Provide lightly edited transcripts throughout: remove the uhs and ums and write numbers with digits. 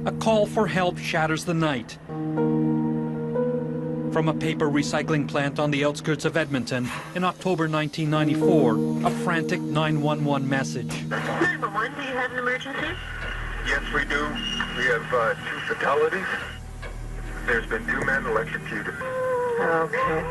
A call for help shatters the night. From a paper recycling plant on the outskirts of Edmonton in October 1994, a frantic 911 message. 911, do you have an emergency? Yes, we do. We have 2 fatalities. There's been 2 men electrocuted. Okay.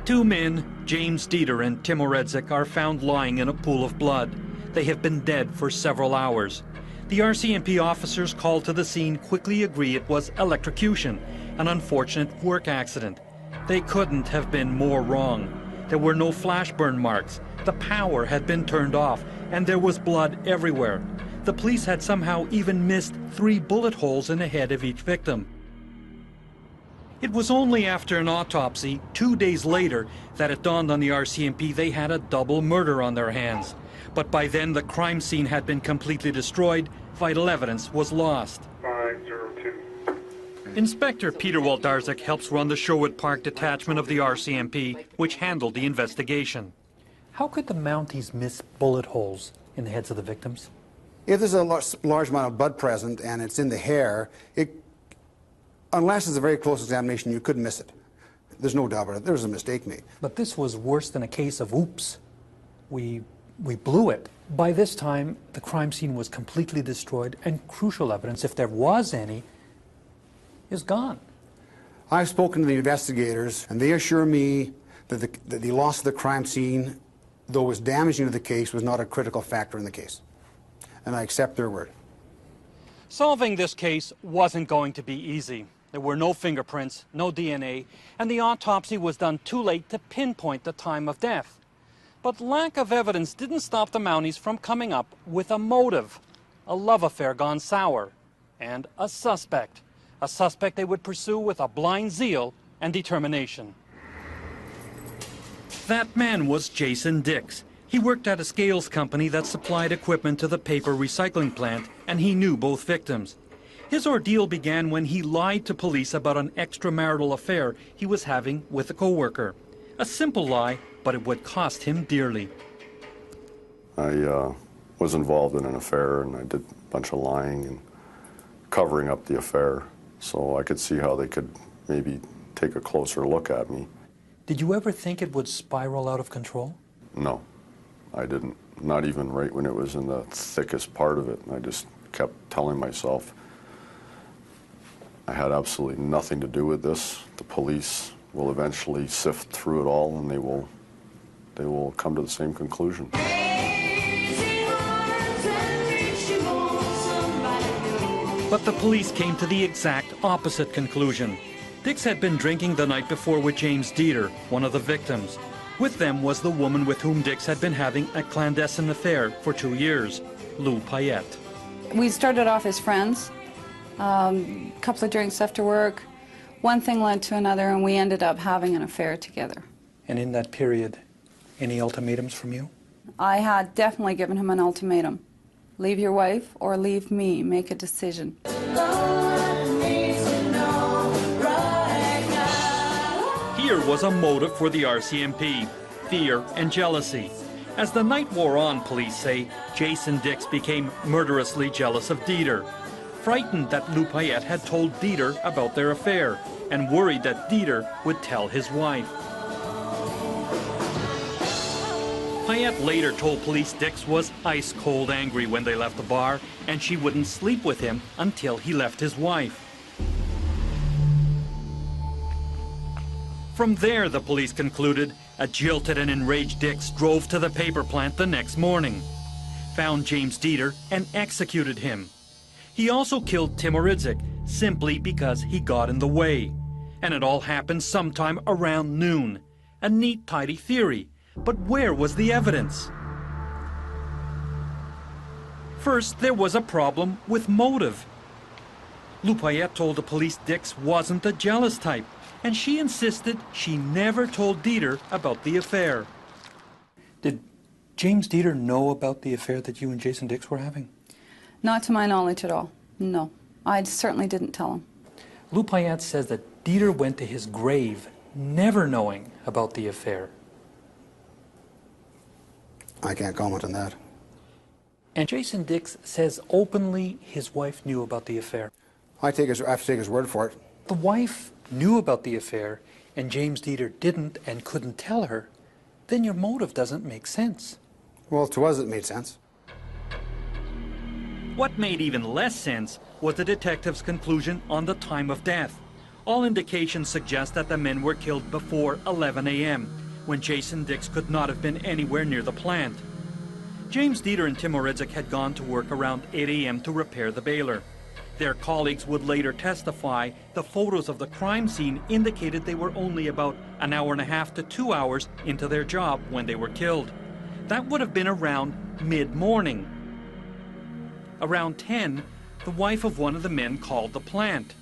2 men, James Dieter and Tim Oredzik, are found lying in a pool of blood. They have been dead for several hours. The RCMP officers called to the scene quickly agree it was electrocution, an unfortunate work accident. They couldn't have been more wrong. There were no flash burn marks. The power had been turned off, and there was blood everywhere. The police had somehow even missed 3 bullet holes in the head of each victim. It was only after an autopsy, 2 days later, that it dawned on the RCMP they had a double murder on their hands. But by then the crime scene had been completely destroyed, vital evidence was lost. 502. Inspector Peter Waldarczyk helps run the Sherwood Park detachment of the RCMP, which handled the investigation. How could the Mounties miss bullet holes in the heads of the victims? If there's a large amount of blood present and it's in the hair, unless it's a very close examination, you couldn't miss it. There's no doubt about it. There was a mistake made. But this was worse than a case of oops, we blew it. By this time, the crime scene was completely destroyed, and crucial evidence, if there was any, is gone. I've spoken to the investigators, and they assure me that the loss of the crime scene, though it was damaging to the case, was not a critical factor in the case. And I accept their word. Solving this case wasn't going to be easy. There were no fingerprints, no DNA, and the autopsy was done too late to pinpoint the time of death. But lack of evidence didn't stop the Mounties from coming up with a motive, a love affair gone sour, and a suspect they would pursue with a blind zeal and determination. That man was Jason Dix. He worked at a scales company that supplied equipment to the paper recycling plant, and he knew both victims. His ordeal began when he lied to police about an extramarital affair he was having with a co-worker. A simple lie, but it would cost him dearly. I was involved in an affair, and I did a bunch of lying and covering up the affair, so I could see how they could maybe take a closer look at me. Did you ever think it would spiral out of control? No, I didn't. Not even right when it was in the thickest part of it. I just kept telling myself I had absolutely nothing to do with this. The police will eventually sift through it all, and they will come to the same conclusion. But the police came to the exact opposite conclusion. Dix had been drinking the night before with James Dieter, one of the victims. With them was the woman with whom Dix had been having a clandestine affair for 2 years, Lou Payette. We started off as friends, a couple of drinks after work. One thing led to another, and we ended up having an affair together. And in that period, any ultimatums from you? I had definitely given him an ultimatum. Leave your wife or leave me. Make a decision. Here was a motive for the RCMP, fear and jealousy. As the night wore on, police say, Jason Dix became murderously jealous of Dieter, frightened that Lou Payette had told Dieter about their affair, and worried that Dieter would tell his wife. Payette later told police Dix was ice-cold angry when they left the bar, and she wouldn't sleep with him until he left his wife. From there, the police concluded, a jilted and enraged Dix drove to the paper plant the next morning, found James Dieter, and executed him. He also killed Tim Oredzik simply because he got in the way. And it all happened sometime around noon. A neat, tidy theory. But where was the evidence? First, there was a problem with motive. Lou Payette told the police Dix wasn't the jealous type, and she insisted she never told Dieter about the affair. Did James Dieter know about the affair that you and Jason Dix were having? Not to my knowledge at all, no. I certainly didn't tell him. Lou Payette says that Dieter went to his grave never knowing about the affair. I can't comment on that. And Jason Dix says openly his wife knew about the affair. I have to take his word for it. The wife knew about the affair and James Dieter didn't and couldn't tell her, then your motive doesn't make sense. Well, to us it made sense. What made even less sense was the detective's conclusion on the time of death. All indications suggest that the men were killed before 11 a.m., when Jason Dix could not have been anywhere near the plant. James Dieter and Timo Redzik had gone to work around 8 a.m. to repair the baler. Their colleagues would later testify the photos of the crime scene indicated they were only about an hour and a half to 2 hours into their job when they were killed. That would have been around mid-morning. Around 10, the wife of one of the men called the plant.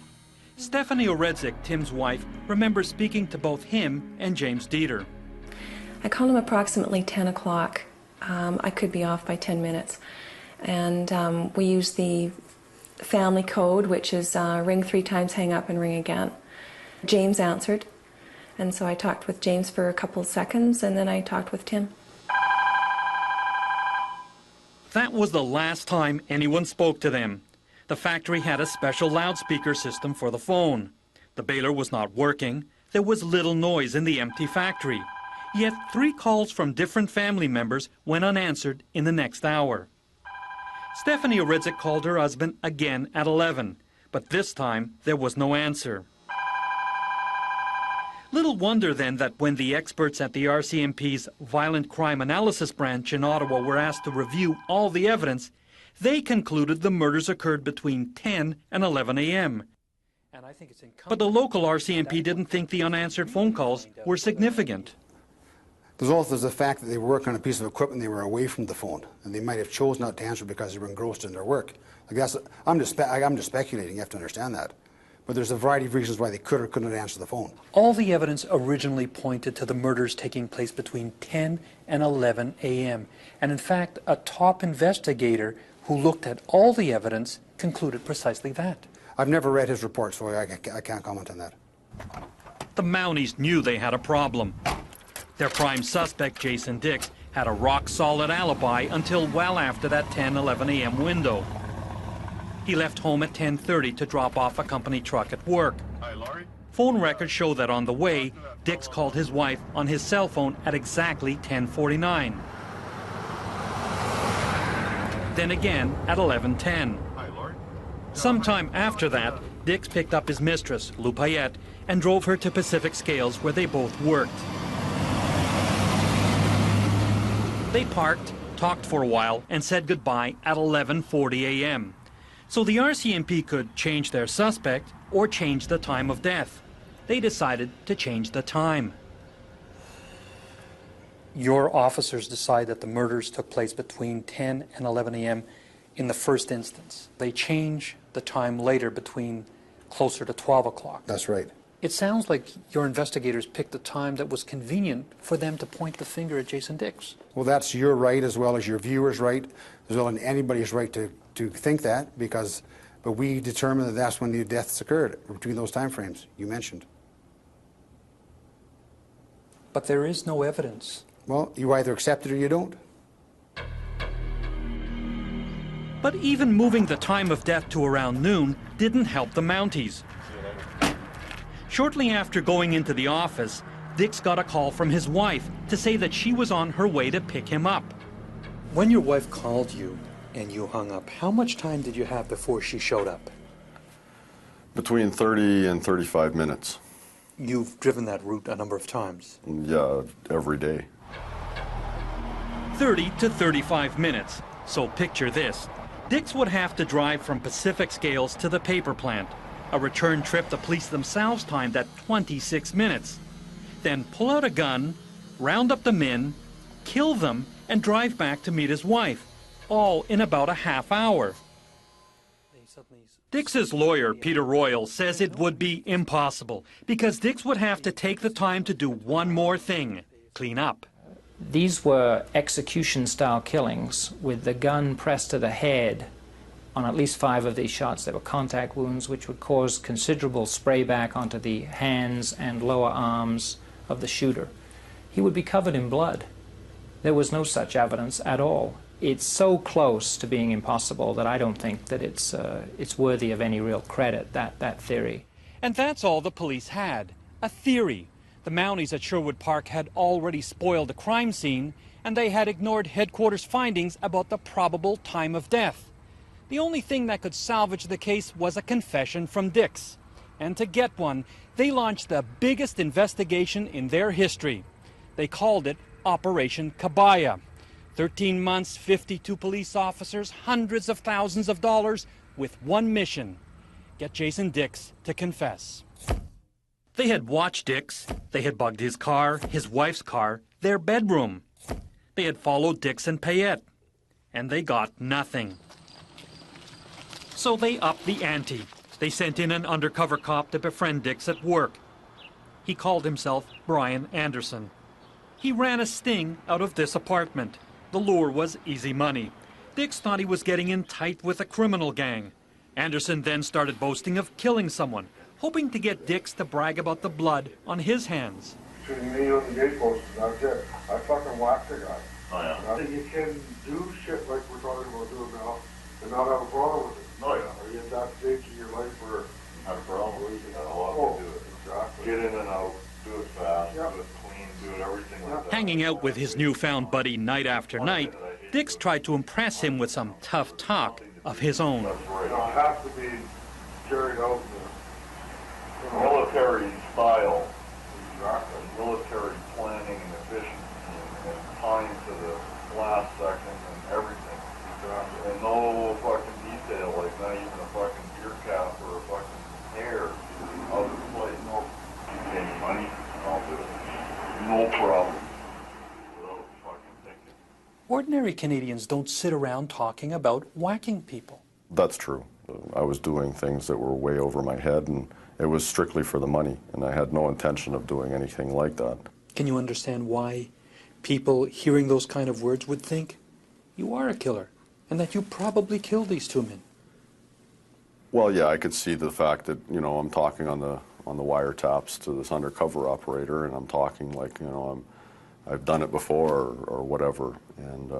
Stephanie Redzik, Tim's wife, remembers speaking to both him and James Dieter. I called him approximately 10 o'clock. I could be off by 10 minutes. And we used the family code, which is ring 3 times, hang up, and ring again. James answered, and so I talked with James for a couple of seconds, and then I talked with Tim. That was the last time anyone spoke to them. The factory had a special loudspeaker system for the phone. The baler was not working. There was little noise in the empty factory. Yet 3 calls from different family members went unanswered in the next hour. Stephanie Redzik called her husband again at 11, but this time there was no answer. Little wonder then that when the experts at the RCMP's Violent Crime Analysis Branch in Ottawa were asked to review all the evidence, they concluded the murders occurred between 10 and 11 a.m. But the local RCMP didn't think the unanswered phone calls were significant. There's also the fact that they were working on a piece of equipment, they were away from the phone, and they might have chosen not to answer because they were engrossed in their work. I'm just speculating, you have to understand that. But there's a variety of reasons why they could or couldn't answer the phone. All the evidence originally pointed to the murders taking place between 10 and 11 a.m. And in fact, a top investigator who looked at all the evidence concluded precisely that. I've never read his report, so I can't comment on that. The Mounties knew they had a problem. Their prime suspect, Jason Dix, had a rock-solid alibi until well after that 10-11 a.m. window. He left home at 10:30 to drop off a company truck at work. Hi, Laurie. Phone records show that on the way, Dix called his wife on his cell phone at exactly 10:49. Then again at 11:10. Hi, Laurie. Sometime after that, Dix picked up his mistress, Lou Payette, and drove her to Pacific Scales where they both worked. They parked, talked for a while, and said goodbye at 11:40 a.m. So the RCMP could change their suspect or change the time of death. They decided to change the time. Your officers decide that the murders took place between 10 and 11 a.m. in the first instance. They change the time later between closer to 12 o'clock. That's right. It sounds like your investigators picked a time that was convenient for them to point the finger at Jason Dix. Well, that's your right as well as your viewer's right, as well as anybody's right to think that, but we determined that that's when the deaths occurred, between those time frames you mentioned. But there is no evidence. Well, you either accept it or you don't. But even moving the time of death to around noon didn't help the Mounties. Shortly after going into the office, Dix got a call from his wife to say that she was on her way to pick him up. When your wife called you and you hung up, how much time did you have before she showed up? Between 30 and 35 minutes. You've driven that route a number of times. Yeah, every day. 30 to 35 minutes. So picture this. Dix would have to drive from Pacific Scales to the paper plant. A return trip the police themselves timed at 26 minutes. Then pull out a gun, round up the men, kill them, and drive back to meet his wife. All in about a half hour. Dix's lawyer, Peter Royal, says it would be impossible because Dix would have to take the time to do one more thing, clean up. These were execution-style killings with the gun pressed to the head. On at least 5 of these shots, there were contact wounds which would cause considerable sprayback onto the hands and lower arms of the shooter. He would be covered in blood. There was no such evidence at all. it's so close to being impossible that I don't think that it's worthy of any real credit, that theory. And that's all the police had, a theory. The Mounties at Sherwood Park had already spoiled the crime scene, and they had ignored headquarters findings about the probable time of death. The only thing that could salvage the case was a confession from Dix. And to get one, they launched the biggest investigation in their history. They called it Operation Kebaya. 13 months, 52 police officers, hundreds of thousands of dollars, with one mission: get Jason Dix to confess. They had watched Dix. They had bugged his car, his wife's car, their bedroom. They had followed Dix and Payette, and they got nothing. So they upped the ante. They sent in an undercover cop to befriend Dix at work. He called himself Brian Anderson. He ran a sting out of this apartment. The lure was easy money. Dix thought he was getting in tight with a criminal gang. Anderson then started boasting of killing someone, hoping to get Dix to brag about the blood on his hands. Shooting me on the gate post, that's it. I fucking whacked the guy. Oh, yeah. I think you can do shit like we're talking about doing now and not have a problem with it. Oh, yeah. Are you at that stage in your life where Not a problem. you Got a lot to do it. Exactly. Get in and out, do it fast, Yeah. do it clean, do it everything like that. Hanging out with his newfound buddy night after night, Dix tried to impress him with some tough talk of his own. That's right. It has to be carried out in the Military style, exactly. military planning and efficiency and time to the last second and everything. Exactly. And no fucking detail, like not even a fucking ear cap or a fucking hair out of the place. No. You pay me money, I'll do it. No problem. Without fucking thinking. Ordinary Canadians don't sit around talking about whacking people. That's true. I was doing things that were way over my head, and it was strictly for the money, and I had no intention of doing anything like that. Can you understand why people hearing those kind of words would think you are a killer and that you probably killed these two men? Well, yeah, I could see the fact that, you know, I'm talking on the wiretaps to this undercover operator, and I'm talking like, you know, I've done it before or whatever, and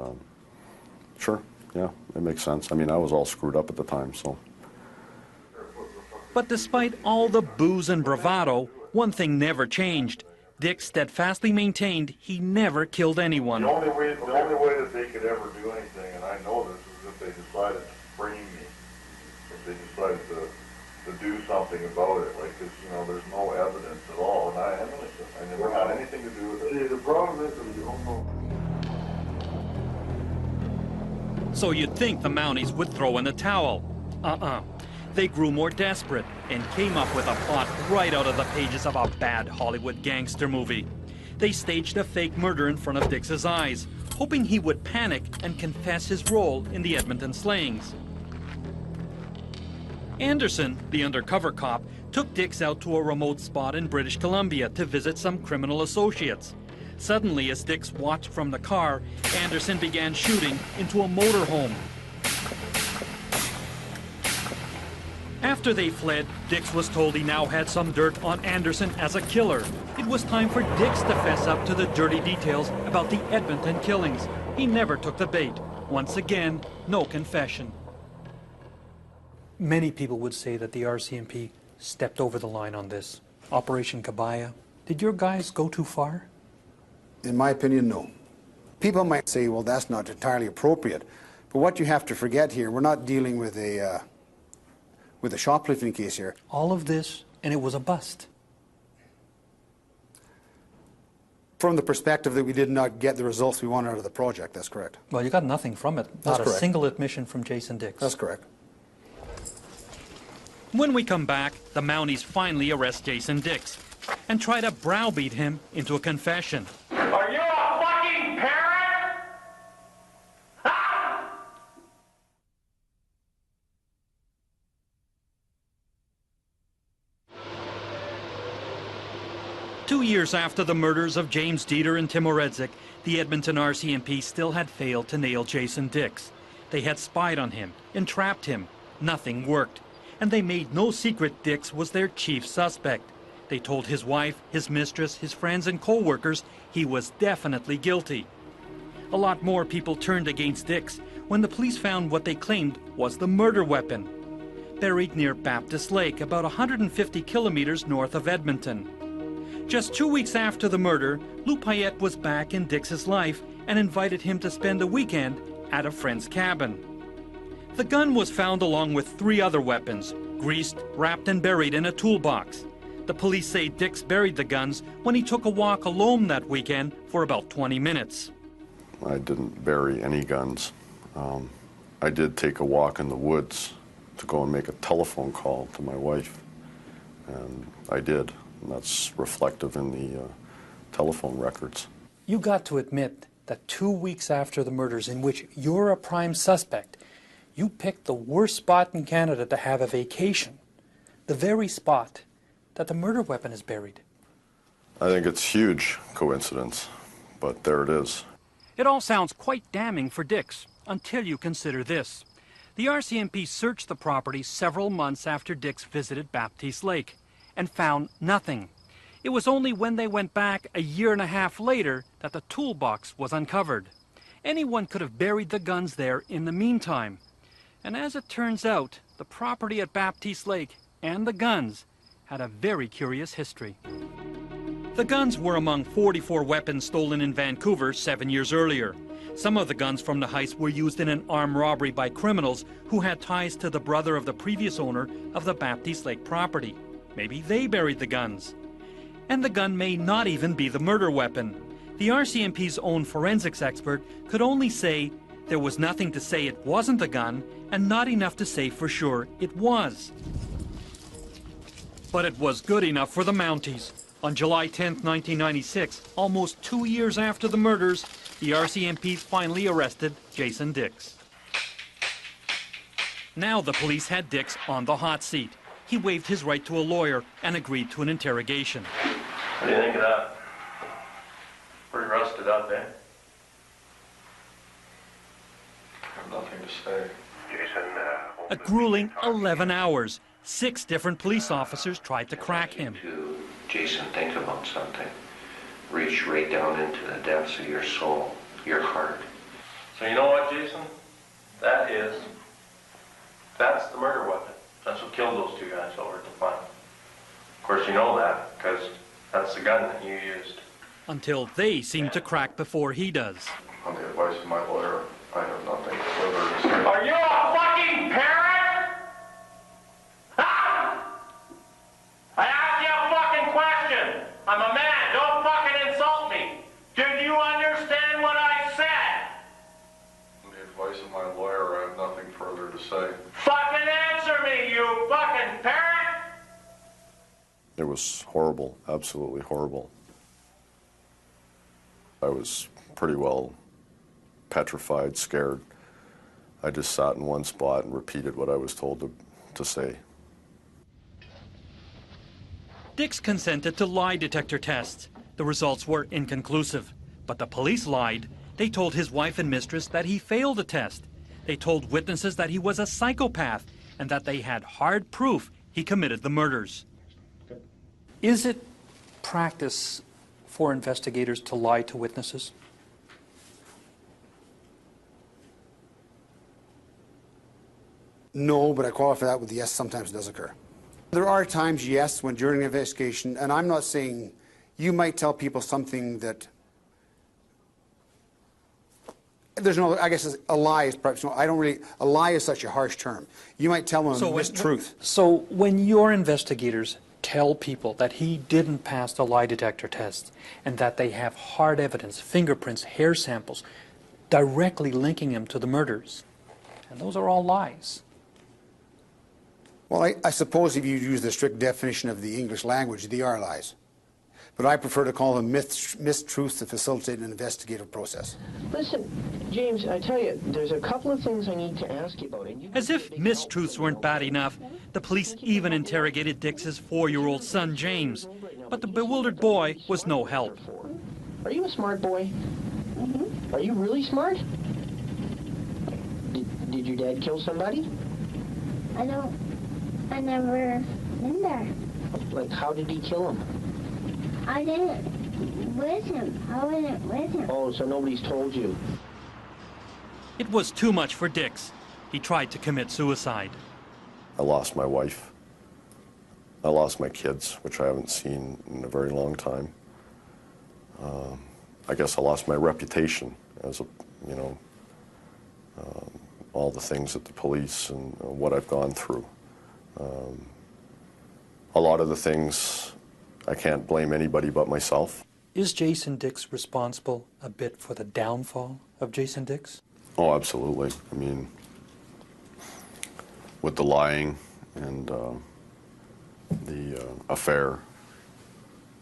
sure, yeah, it makes sense. I mean, I was all screwed up at the time, so. But despite all the booze and bravado, one thing never changed. Dix steadfastly maintained he never killed anyone. The only way that they could ever do anything, and I know this, is if they decided to frame me. If they decided to do something about it, like, because, you know, there's no evidence at all, and I am innocent. I never had anything to do with it. See, the problem is that you don't know. So you'd think the Mounties would throw in the towel. They grew more desperate and came up with a plot right out of the pages of a bad Hollywood gangster movie. They staged a fake murder in front of Dix's eyes, hoping he would panic and confess his role in the Edmonton slayings. Anderson, the undercover cop, took Dix out to a remote spot in British Columbia to visit some criminal associates. Suddenly, as Dix watched from the car, Anderson began shooting into a motorhome. After they fled, Dix was told he now had some dirt on Anderson as a killer. It was time for Dix to fess up to the dirty details about the Edmonton killings. He never took the bait. Once again, no confession. Many people would say that the RCMP stepped over the line on this. Operation Kebaya. Did your guys go too far? In my opinion, no. People might say, well, that's not entirely appropriate. But what you have to forget here, we're not dealing with a shoplifting case here. All of this, and it was a bust. From the perspective that we did not get the results we wanted out of the project, that's correct. Well, you got nothing from it. That's Not correct. a single admission from Jason Dix. That's correct. When we come back, the Mounties finally arrest Jason Dix and try to browbeat him into a confession. Are you a fucking parent? Ah! 2 years after the murders of James Dieter and Timo Redzik, the Edmonton RCMP still had failed to nail Jason Dix. They had spied on him, entrapped him. Nothing worked. And they made no secret Dix was their chief suspect. They told his wife, his mistress, his friends and co-workers he was definitely guilty. A lot more people turned against Dix when the police found what they claimed was the murder weapon, buried near Baptist Lake, about 150 kilometers north of Edmonton. Just 2 weeks after the murder, Lou Payette was back in Dix's life and invited him to spend a weekend at a friend's cabin. The gun was found along with 3 other weapons, greased, wrapped and buried in a toolbox. The police say Dix buried the guns when he took a walk alone that weekend for about 20 minutes. I didn't bury any guns. I did take a walk in the woods to go and make a telephone call to my wife, and I did, and that's reflective in the telephone records. You got to admit that 2 weeks after the murders, in which you're a prime suspect, you picked the worst spot in Canada to have a vacation, the very spot that the murder weapon is buried. I think it's huge coincidence, but there it is. It all sounds quite damning for Dix, until you consider this. The RCMP searched the property several months after Dix visited Baptiste Lake and found nothing. It was only when they went back a year and a half later that the toolbox was uncovered. Anyone could have buried the guns there in the meantime. And as it turns out, the property at Baptiste Lake and the guns had a very curious history. The guns were among 44 weapons stolen in Vancouver 7 years earlier. Some of the guns from the heist were used in an armed robbery by criminals who had ties to the brother of the previous owner of the Baptiste Lake property. Maybe they buried the guns. And the gun may not even be the murder weapon. The RCMP's own forensics expert could only say there was nothing to say it wasn't the gun and not enough to say for sure it was. But it was good enough for the Mounties. On July 10, 1996, almost 2 years after the murders, the RCMP finally arrested Jason Dix. Now the police had Dix on the hot seat. He waived his right to a lawyer and agreed to an interrogation. What do you think of that? Pretty rusted up, eh? I have nothing to say. Jason, A grueling 11 hours. 6 different police officers tried to crack him. Jason, think about something. Reach right down into the depths of your soul, your heart. So you know what, Jason? That's the murder weapon. That's what killed those 2 guys over at the farm. Of course, you know that, because that's the gun that you used. Until they seem to crack before he does. On the advice of my lawyer, I have nothing further to say. Are you a fucking parent? Ah! I asked you a fucking question. I'm a man. Don't fucking insult me. Did you understand what I said? On the advice of my lawyer, I have nothing further to say. Fucking answer me, you fucking parent! It was horrible, absolutely horrible. I was pretty well petrified, scared. I just sat in one spot and repeated what I was told to say. Dix consented to lie detector tests. The results were inconclusive, but the police lied. They told his wife and mistress that he failed the test. They told witnesses that he was a psychopath and that they had hard proof he committed the murders. Is it practice for investigators to lie to witnesses? No, but I qualify that with yes, sometimes it does occur. There are times, yes, when during an investigation, and I'm not saying you might tell people something that there's no, I guess a lie is perhaps, no, I don't really, a lie is such a harsh term. You might tell them a mistruth. So when your investigators tell people that he didn't pass the lie detector test and that they have hard evidence, fingerprints, hair samples, directly linking him to the murders, and those are all lies. Well, I suppose if you use the strict definition of the English language, they are lies. But I prefer to call them mistruths to facilitate an investigative process. Listen, James, I tell you, there's a couple of things I need to ask you about. As if mistruths weren't bad enough, the police even interrogated Dix's 4-year-old son, James. But the bewildered boy was no help. Are you a smart boy? Mm-hmm. Are you really smart? Did your dad kill somebody? I never been there. Like, how did he kill him? I didn't with him. I wasn't with him. Oh, so nobody's told you. It was too much for Dix. He tried to commit suicide. I lost my wife. I lost my kids, which I haven't seen in a very long time. I guess I lost my reputation as a, you know, all the things that the police and what I've gone through. A lot of the things, I can't blame anybody but myself. Is Jason Dix responsible a bit for the downfall of Jason Dix? Oh, absolutely. I mean, with the lying and the affair,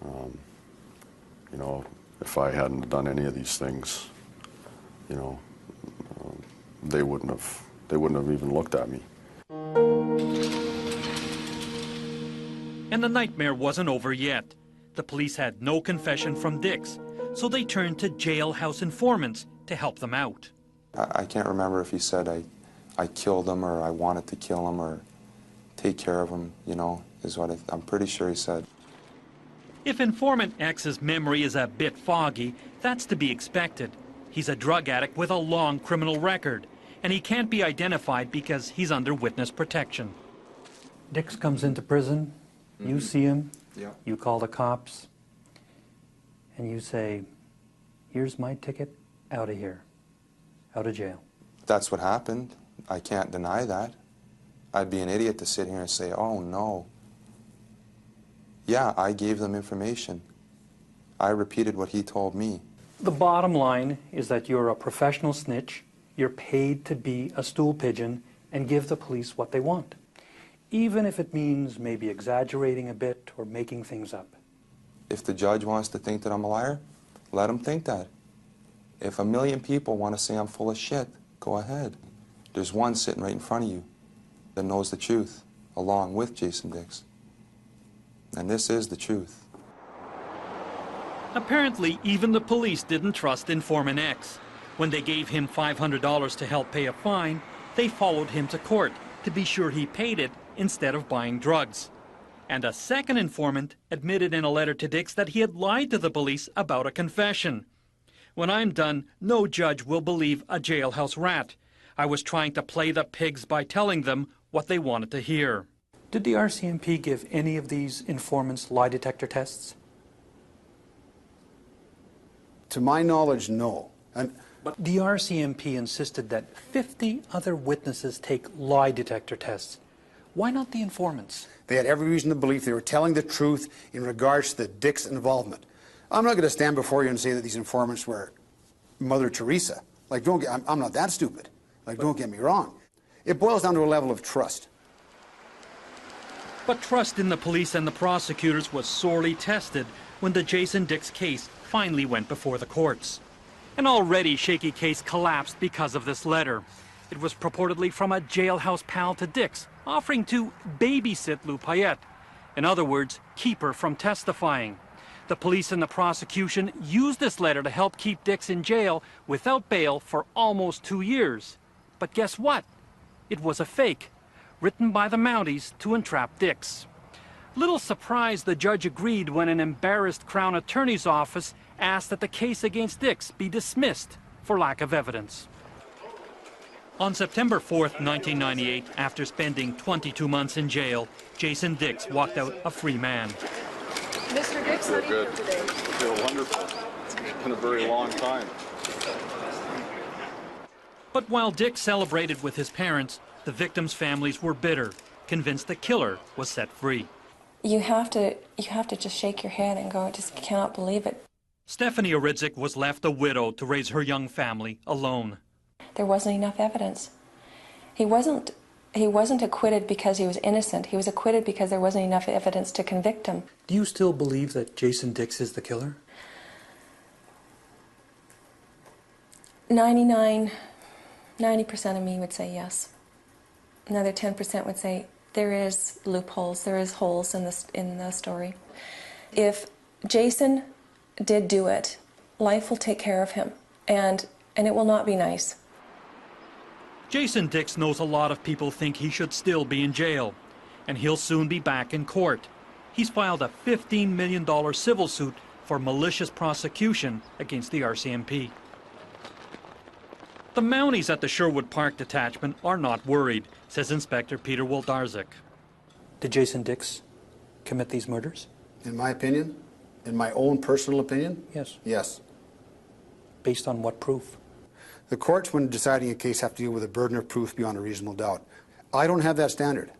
you know, if I hadn't done any of these things, you know, they wouldn't have even looked at me. And the nightmare wasn't over yet. The police had no confession from Dix, so they turned to jailhouse informants to help them out. I can't remember if he said I killed him or I wanted to kill him or take care of him, you know, is what I'm pretty sure he said. If Informant X's memory is a bit foggy, that's to be expected. He's a drug addict with a long criminal record, and he can't be identified because he's under witness protection. Dix comes into prison, you see him, you call the cops, and you say, here's my ticket, out of here, out of jail. That's what happened. I can't deny that. I'd be an idiot to sit here and say, oh no. Yeah, I gave them information. I repeated what he told me. The bottom line is that you're a professional snitch, you're paid to be a stool pigeon and give the police what they want, even if it means maybe exaggerating a bit or making things up. If the judge wants to think that I'm a liar, let him think that. If a million people want to say I'm full of shit, go ahead. There's one sitting right in front of you that knows the truth, along with Jason Dix. And this is the truth. Apparently, even the police didn't trust Informant X. When they gave him $500 to help pay a fine, they followed him to court to be sure he paid it instead of buying drugs. And a second informant admitted in a letter to Dix that he had lied to the police about a confession. When I'm done, no judge will believe a jailhouse rat. I was trying to play the pigs by telling them what they wanted to hear. Did the RCMP give any of these informants lie detector tests? To my knowledge, no. But the RCMP insisted that 50 other witnesses take lie detector tests. Why not the informants? They had every reason to believe they were telling the truth in regards to the Dix involvement. I'm not going to stand before you and say that these informants were Mother Teresa. Like, I'm not that stupid. Like, don't get me wrong. It boils down to a level of trust. But trust in the police and the prosecutors was sorely tested when the Jason Dix case finally went before the courts. An already shaky case collapsed because of this letter. It was purportedly from a jailhouse pal to Dix, offering to babysit Lou Payette. In other words, keep her from testifying. The police and the prosecution used this letter to help keep Dix in jail without bail for almost 2 years. But guess what? It was a fake, written by the Mounties to entrap Dix. Little surprised the judge agreed when an embarrassed Crown Attorney's office asked that the case against Dix be dismissed for lack of evidence. On September 4th, 1998, after spending 22 months in jail, Jason Dix walked out a free man. Mr. Dix, how do you feel today? I feel wonderful. It's been a very long time. But while Dix celebrated with his parents, the victims' families were bitter, convinced the killer was set free. You have to just shake your head and go, I just cannot believe it. Stephanie Oridzik was left a widow to raise her young family alone. There wasn't enough evidence. He wasn't acquitted because he was innocent. He was acquitted because there wasn't enough evidence to convict him. Do you still believe that Jason Dix is the killer? 90% of me would say yes. Another 10% would say there is loopholes, there is holes in the story. If Jason did do it, life will take care of him, and it will not be nice. Jason Dix knows a lot of people think he should still be in jail, and he'll soon be back in court. He's filed a $15 million civil suit for malicious prosecution against the RCMP. The Mounties at the Sherwood Park detachment are not worried, says Inspector Peter Woldarczyk. Did Jason Dix commit these murders? In my opinion, in my own personal opinion, Yes. yes. Based on what proof? The courts, when deciding a case, have to deal with a burden of proof beyond a reasonable doubt. I don't have that standard.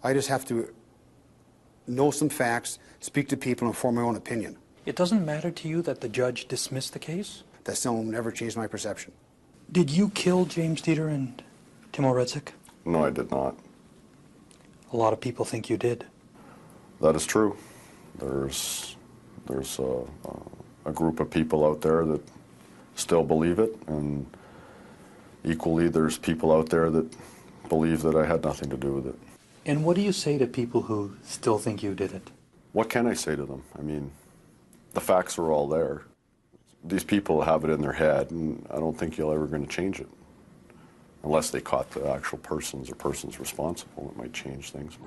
I just have to know some facts, speak to people, and form my own opinion. It doesn't matter to you that the judge dismissed the case? That still will never change my perception. Did you kill James Dieter and Timo Redzik? No, I did not. A lot of people think you did. That is true. There's a group of people out there that still believe it, and equally there's people out there that believe that I had nothing to do with it. And what do you say to people who still think you did it? What can I say to them? I mean, the facts are all there. These people have it in their head, and I don't think you're ever going to change it. Unless they caught the actual persons or persons responsible, it might change things.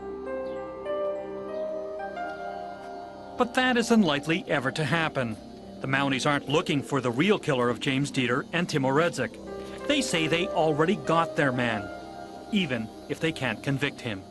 But that isn't likely ever to happen. The Mounties aren't looking for the real killer of James Dieter and Timo Redzik. They say they already got their man, even if they can't convict him.